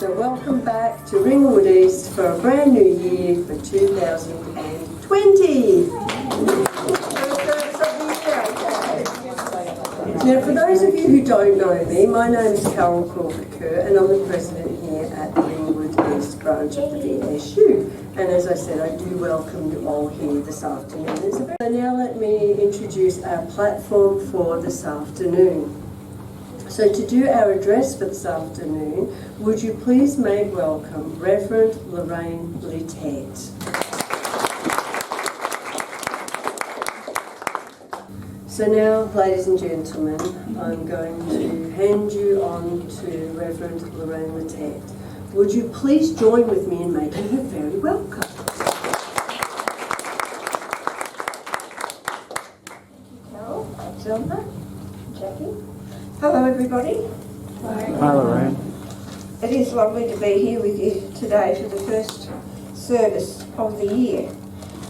So welcome back to Ringwood East for a brand new year for 2020. Now, for those of you who don't know me, my name is Carol Crawford-Kerr and I'm the president here at the Ringwood East branch of the VSU. And as I said, I do welcome you all here this afternoon. So now let me introduce our platform for this afternoon. So to do our address for this afternoon, would you please make welcome Reverend Lorraine Littet. So now, ladies and gentlemen, I'm going to hand you on to Reverend Lorraine Littet. Would you please join with me in making her very welcome? Thank you, Carol, Zelda, Jackie. Hello, everybody. Hi, Lorraine. It is lovely to be here with you today for the first service of the year.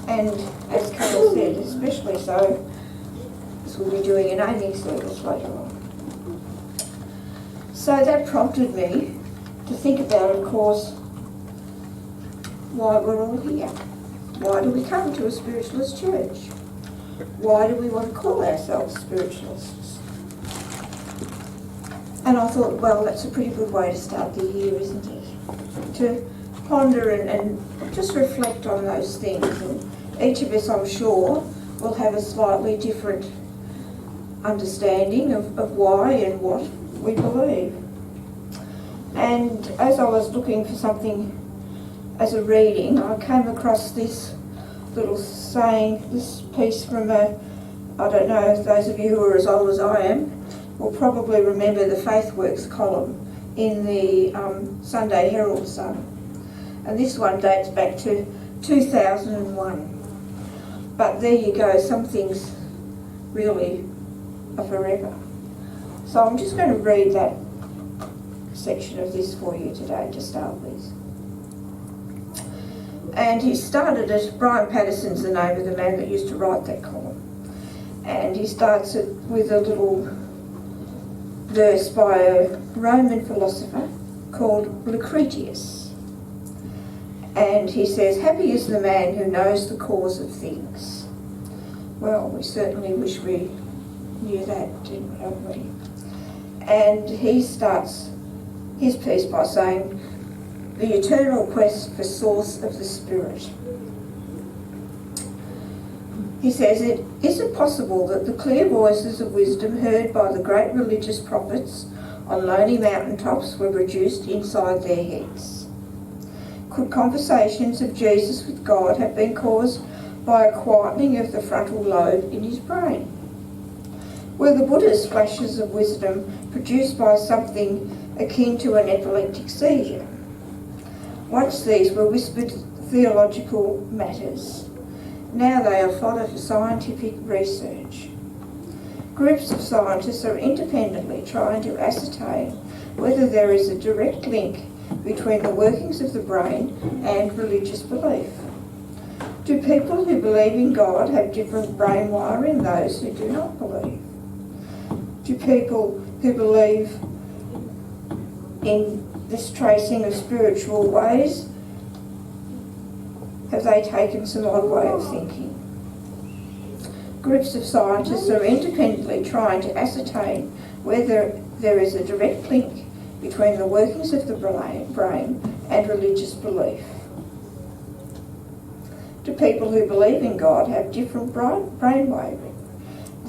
And as Carol said, especially so, as we'll be doing an evening service later on. So that prompted me to think about, of course, why we're all here. Why do we come to a spiritualist church? Why do we want to call ourselves spiritualists? And I thought, well, that's a pretty good way to start the year, isn't it? To ponder and just reflect on those things. And each of us, I'm sure, will have a slightly different understanding of why and what we believe. And as I was looking for something as a reading, I came across this little saying, this piece from I don't know, those of you who are as old as I am, will probably remember the Faithworks column in the Sunday Herald Sun. And this one dates back to 2001. But there you go, some things really are forever. So I'm just going to read that section of this for you today to start with. And he started it, Brian Patterson's the name of the man that used to write that column. And he starts it with a little verse by a Roman philosopher called Lucretius. And he says, "Happy is the man who knows the cause of things." Well, we certainly wish we knew that, didn't we? And he starts his piece by saying, "The eternal quest for source of the spirit." He says, "Is it possible that the clear voices of wisdom heard by the great religious prophets on lonely mountaintops were reduced inside their heads? Could conversations of Jesus with God have been caused by a quietening of the frontal lobe in his brain? Were the Buddha's flashes of wisdom produced by something akin to an epileptic seizure? Once these were whispered theological matters. Now they are fodder for scientific research. Groups of scientists are independently trying to ascertain whether there is a direct link between the workings of the brain and religious belief. Do people who believe in God have different brain wiring than those who do not believe? Do people who believe in this tracing of spiritual ways, have they taken some odd way of thinking? Groups of scientists are independently trying to ascertain whether there is a direct link between the workings of the brain and religious belief. Do people who believe in God have different brain wiring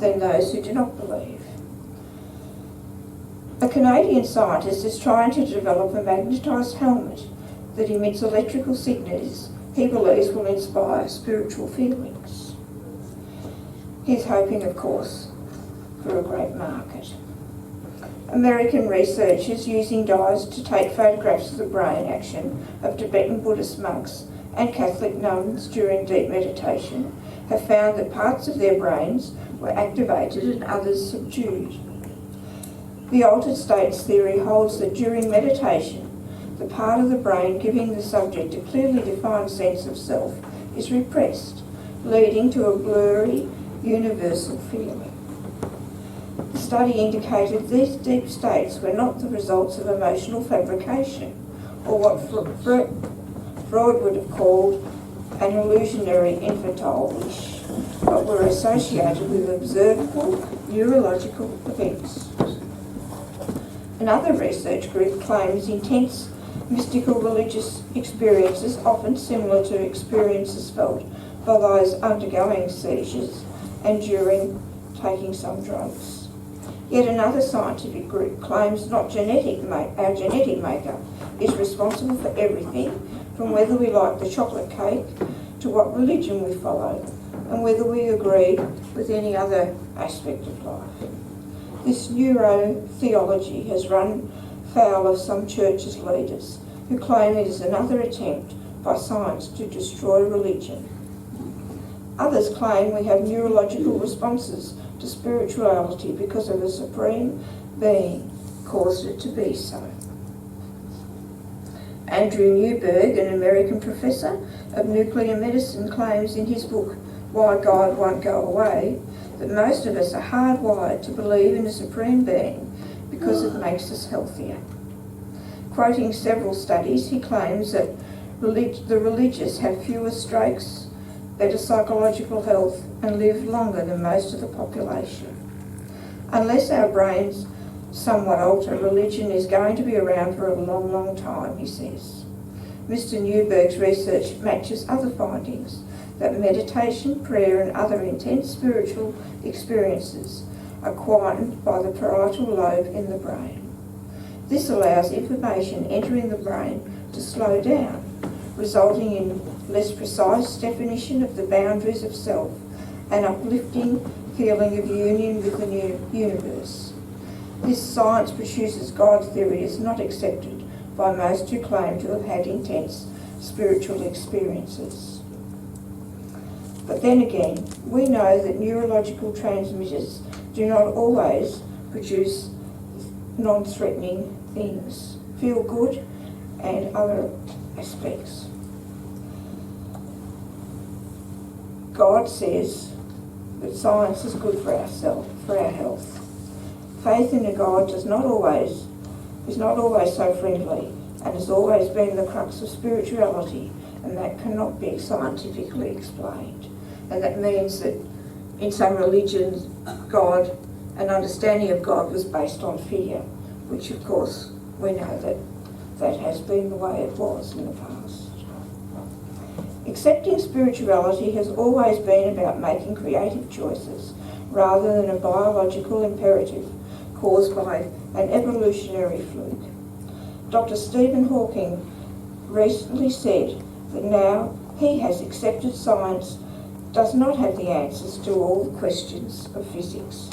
than those who do not believe? A Canadian scientist is trying to develop a magnetised helmet that emits electrical signals he believes will inspire spiritual feelings. He's hoping, of course, for a great market. American researchers using dyes to take photographs of the brain action of Tibetan Buddhist monks and Catholic nuns during deep meditation have found that parts of their brains were activated and others subdued. The altered states theory holds that during meditation, the part of the brain giving the subject a clearly defined sense of self is repressed, leading to a blurry, universal feeling. The study indicated these deep states were not the results of emotional fabrication or what Freud would have called an illusionary infantile wish, but were associated with observable neurological events. Another research group claims intense mystical religious experiences, often similar to experiences felt by those undergoing seizures and during taking some drugs. Yet another scientific group claims our genetic makeup is responsible for everything, from whether we like the chocolate cake to what religion we follow, and whether we agree with any other aspect of life. This neurotheology has run foul of some churches' leaders who claim it is another attempt by science to destroy religion. Others claim we have neurological responses to spirituality because of a supreme being caused it to be so. Andrew Newberg, an American professor of nuclear medicine, claims in his book Why God Won't Go Away that most of us are hardwired to believe in a supreme being because it makes us healthier. Quoting several studies, he claims that the religious have fewer strokes, better psychological health, and live longer than most of the population. Unless our brains somewhat alter, religion is going to be around for a long, long time, he says. Mr. Newberg's research matches other findings that meditation, prayer, and other intense spiritual experiences are quietened by the parietal lobe in the brain. This allows information entering the brain to slow down, resulting in less precise definition of the boundaries of self, an uplifting feeling of union with the new universe. This science produces God theory is not accepted by most who claim to have had intense spiritual experiences. But then again, we know that neurological transmitters do not always produce non-threatening things, feel good, and other aspects. God says that science is good for our health. Faith in a God is not always so friendly, and has always been the crux of spirituality, and that cannot be scientifically explained. And that means that in some religions, God, an understanding of God was based on fear, which of course we know that has been the way it was in the past. Accepting spirituality has always been about making creative choices rather than a biological imperative caused by an evolutionary fluke. Dr. Stephen Hawking recently said that now he has accepted science does not have the answers to all the questions of physics.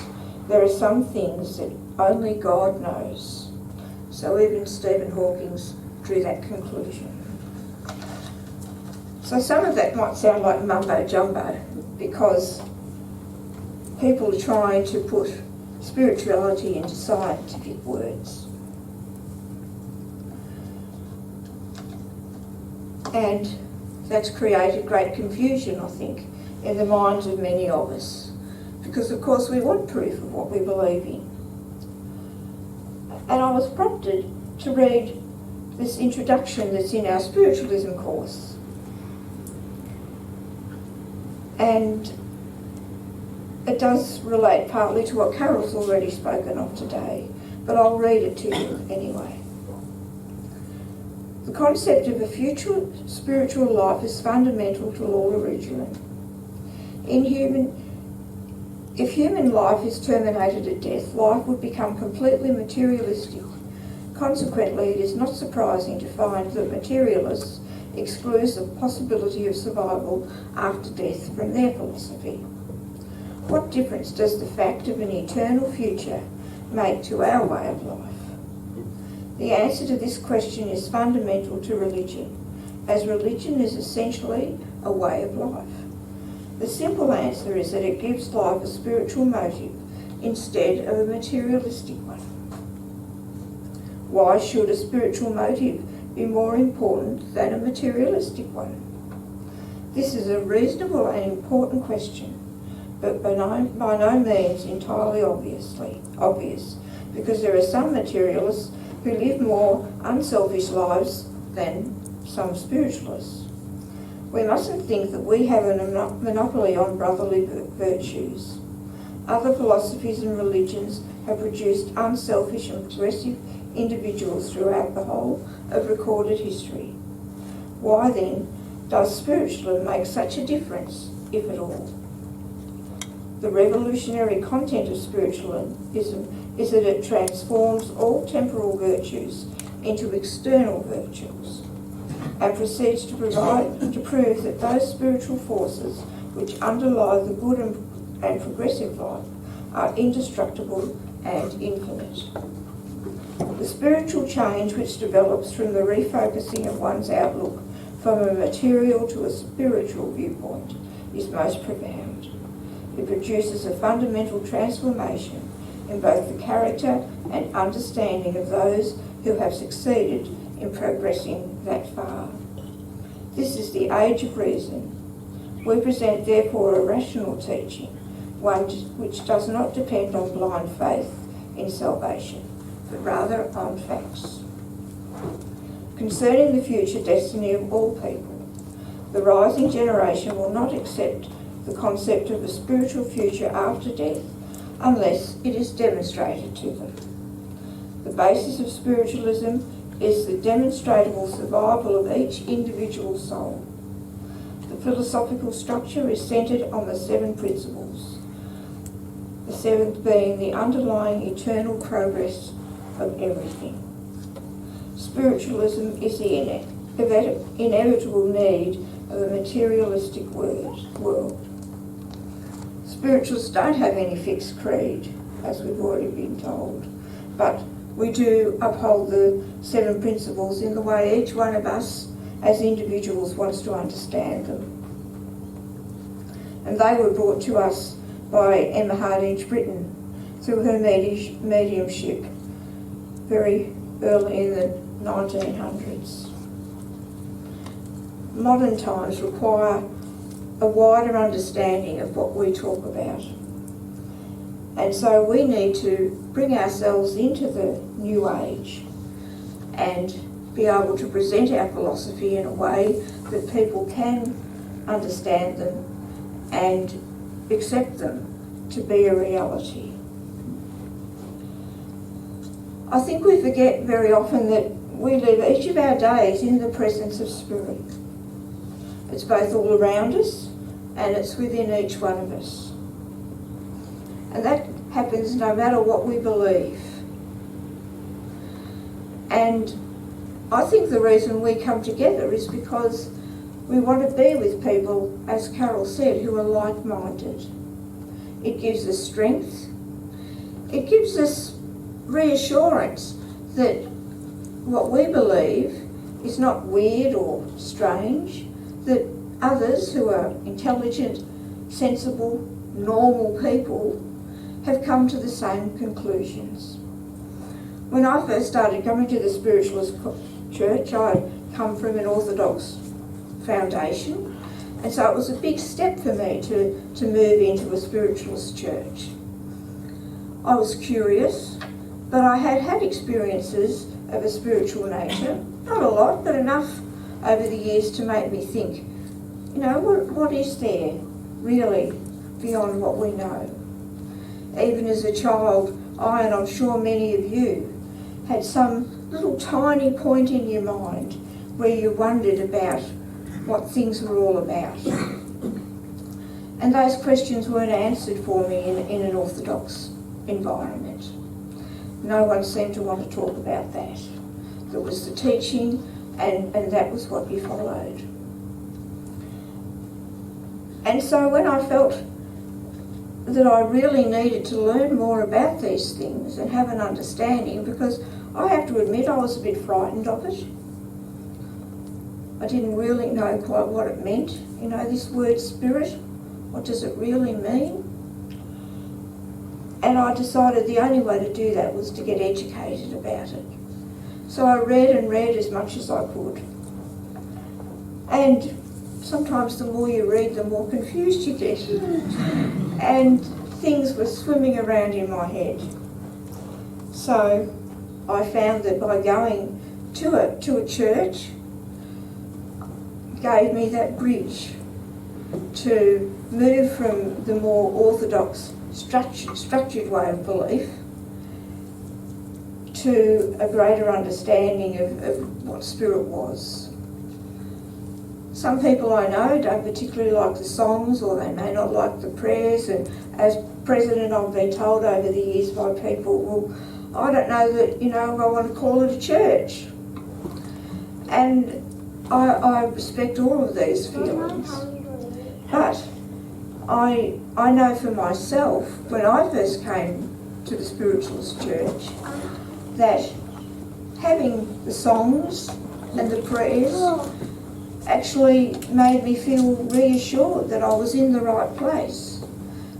There are some things that only God knows. So even Stephen Hawking drew that conclusion. So some of that might sound like mumbo jumbo because people are trying to put spirituality into scientific words. And that's created great confusion, I think, in the minds of many of us, because of course we want proof of what we believe in. And I was prompted to read this introduction that's in our spiritualism course. And it does relate partly to what Carol's already spoken of today, but I'll read it to you anyway. The concept of a future spiritual life is fundamental to all religion. If human life is terminated at death, life would become completely materialistic. Consequently, it is not surprising to find that materialists exclude the possibility of survival after death from their philosophy. What difference does the fact of an eternal future make to our way of life? The answer to this question is fundamental to religion, as religion is essentially a way of life. The simple answer is that it gives life a spiritual motive instead of a materialistic one. Why should a spiritual motive be more important than a materialistic one? This is a reasonable and important question, but by no means entirely obvious, because there are some materialists who live more unselfish lives than some spiritualists. We mustn't think that we have a monopoly on brotherly virtues. Other philosophies and religions have produced unselfish and progressive individuals throughout the whole of recorded history. Why then does spiritualism make such a difference, if at all? The revolutionary content of spiritualism is that it transforms all temporal virtues into external virtues, and proceeds to prove that those spiritual forces which underlie the good and progressive life are indestructible and infinite. The spiritual change which develops from the refocusing of one's outlook from a material to a spiritual viewpoint is most profound. It produces a fundamental transformation in both the character and understanding of those who have succeeded in progressing that far. This is the age of reason. We present therefore a rational teaching, one which does not depend on blind faith in salvation, but rather on facts. Concerning the future destiny of all people, the rising generation will not accept the concept of a spiritual future after death unless it is demonstrated to them. The basis of spiritualism is the demonstrable survival of each individual soul. The philosophical structure is centred on the 7 principles, the 7th being the underlying eternal progress of everything. Spiritualism is the inevitable need of a materialistic world. Spiritualists don't have any fixed creed, as we've already been told, but we do uphold the 7 principles in the way each one of us as individuals wants to understand them. And they were brought to us by Emma Hardinge Britton through her mediumship very early in the 1900s. Modern times require a wider understanding of what we talk about. And so we need to bring ourselves into the new age and be able to present our philosophy in a way that people can understand them and accept them to be a reality. I think we forget very often that we live each of our days in the presence of Spirit. It's both all around us and it's within each one of us. And that happens no matter what we believe. And I think the reason we come together is because we want to be with people, as Carol said, who are like-minded. It gives us strength. It gives us reassurance that what we believe is not weird or strange, that others who are intelligent, sensible, normal people have come to the same conclusions. When I first started coming to the Spiritualist Church, I'd come from an Orthodox foundation, and so it was a big step for me to move into a Spiritualist church. I was curious, but I had had experiences of a spiritual nature, not a lot, but enough over the years to make me think, what is there really beyond what we know? Even as a child, I, and I'm sure many of you, had some little tiny point in your mind where you wondered about what things were all about. And those questions weren't answered for me in an Orthodox environment. No one seemed to want to talk about that. There was the teaching, and that was what you followed. And so when I felt that I really needed to learn more about these things and have an understanding, because I have to admit I was a bit frightened of it. I didn't really know quite what it meant. This word spirit, what does it really mean? And I decided the only way to do that was to get educated about it. So I read and read as much as I could. And sometimes the more you read, the more confused you get. And things were swimming around in my head. So I found that by going to a church gave me that bridge to move from the more orthodox structured way of belief to a greater understanding of what spirit was. Some people I know don't particularly like the songs, or they may not like the prayers, and as president I've been told over the years by people, well, I don't know that, I want to call it a church. And I respect all of these feelings. But I know for myself, when I first came to the Spiritualist Church, that having the songs and the prayers actually made me feel reassured that I was in the right place,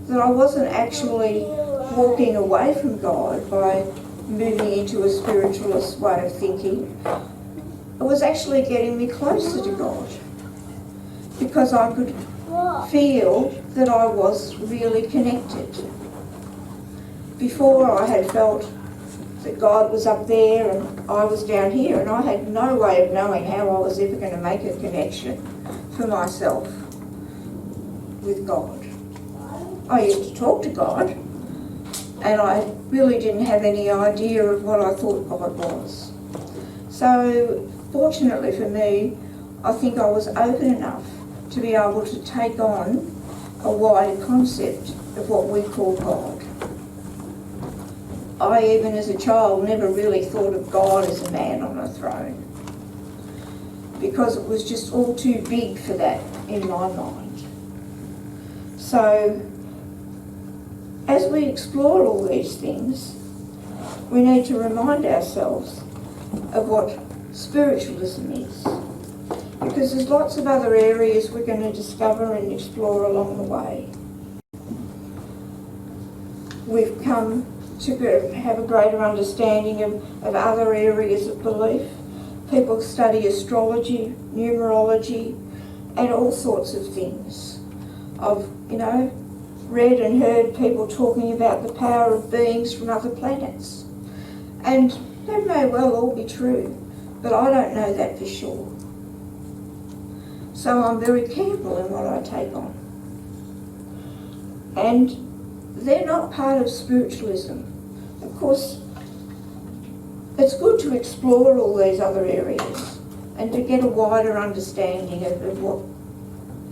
that I wasn't actually walking away from God by moving into a spiritualist way of thinking. It was actually getting me closer to God, because I could feel that I was really connected. Before, I had felt that God was up there and I was down here, and I had no way of knowing how I was ever going to make a connection for myself with God. I used to talk to God, and I really didn't have any idea of what I thought God was. So fortunately for me, I think I was open enough to be able to take on a wider concept of what we call God. I, even as a child, never really thought of God as a man on a throne, because it was just all too big for that in my mind. So, as we explore all these things, we need to remind ourselves of what spiritualism is, because there's lots of other areas we're going to discover and explore along the way. We've come to have a greater understanding of other areas of belief. People study astrology, numerology, and all sorts of things. I've, read and heard people talking about the power of beings from other planets. And that may well all be true, but I don't know that for sure. So I'm very careful in what I take on. And they're not part of spiritualism. Of course, it's good to explore all these other areas and to get a wider understanding of what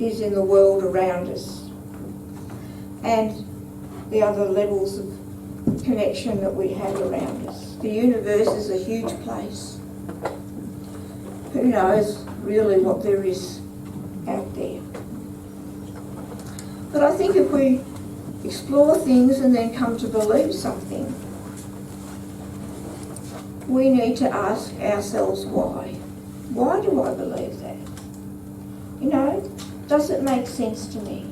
is in the world around us and the other levels of connection that we have around us. The universe is a huge place. Who knows really what there is out there? But I think if we explore things and then come to believe something, we need to ask ourselves why. Why do I believe that? Does it make sense to me?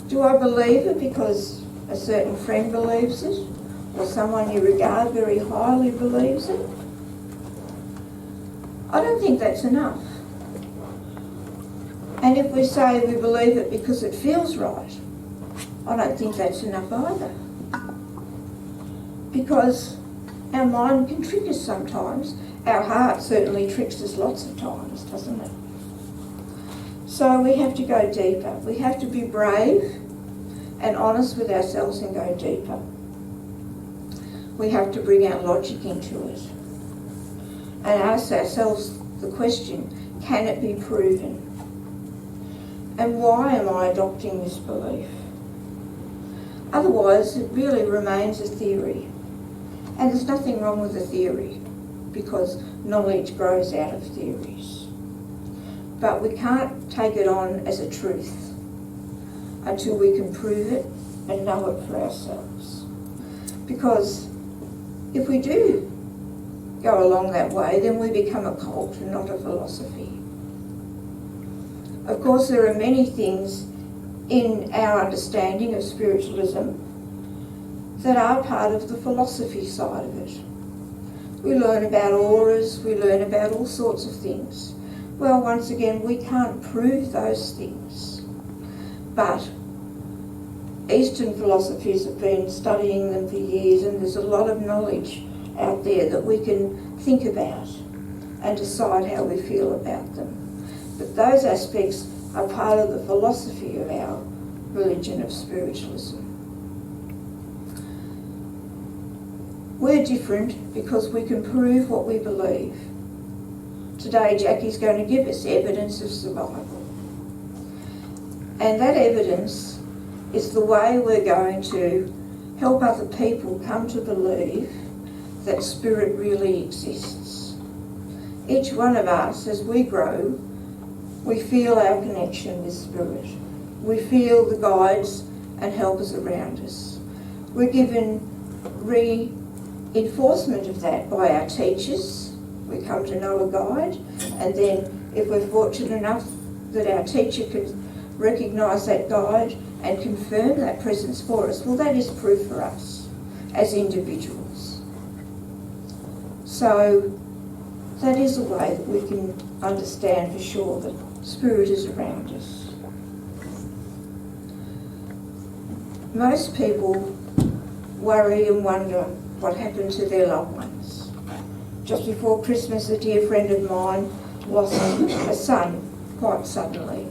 Do I believe it because a certain friend believes it, or someone you regard very highly believes it? I don't think that's enough. And if we say we believe it because it feels right, I don't think that's enough either. Because our mind can trick us sometimes. Our heart certainly tricks us lots of times, doesn't it? So we have to go deeper. We have to be brave and honest with ourselves and go deeper. We have to bring our logic into it and ask ourselves the question, can it be proven? And why am I adopting this belief? Otherwise, it really remains a theory. And there's nothing wrong with a theory, because knowledge grows out of theories. But we can't take it on as a truth until we can prove it and know it for ourselves. Because if we do go along that way, then we become a cult and not a philosophy. Of course, there are many things in our understanding of spiritualism that are part of the philosophy side of it. We learn about auras, we learn about all sorts of things. Well, once again, we can't prove those things. But Eastern philosophies have been studying them for years, and there's a lot of knowledge out there that we can think about and decide how we feel about them. But those aspects are part of the philosophy of our religion of spiritualism. We're different because we can prove what we believe. Today Jackie's going to give us evidence of survival. And that evidence is the way we're going to help other people come to believe that spirit really exists. Each one of us, as we grow, we feel our connection with spirit. We feel the guides and helpers around us. We're given reinforcement of that by our teachers. We come to know a guide, and then if we're fortunate enough that our teacher can recognise that guide and confirm that presence for us, well, that is proof for us as individuals. So that is a way that we can understand for sure that spirit is around us. Most people worry and wonder what happened to their loved ones. Just before Christmas, a dear friend of mine lost a son quite suddenly.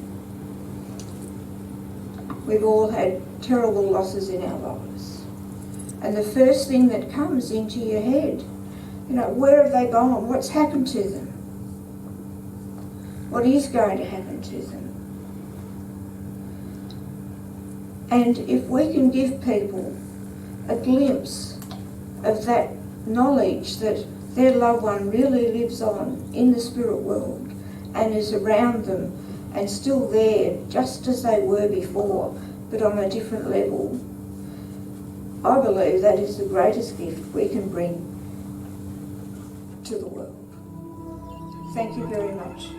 We've all had terrible losses in our lives. And the first thing that comes into your head, where have they gone? What's happened to them? What is going to happen to them? And if we can give people a glimpse of that knowledge that their loved one really lives on in the spirit world and is around them and still there just as they were before, but on a different level, I believe that is the greatest gift we can bring to the world. Thank you very much.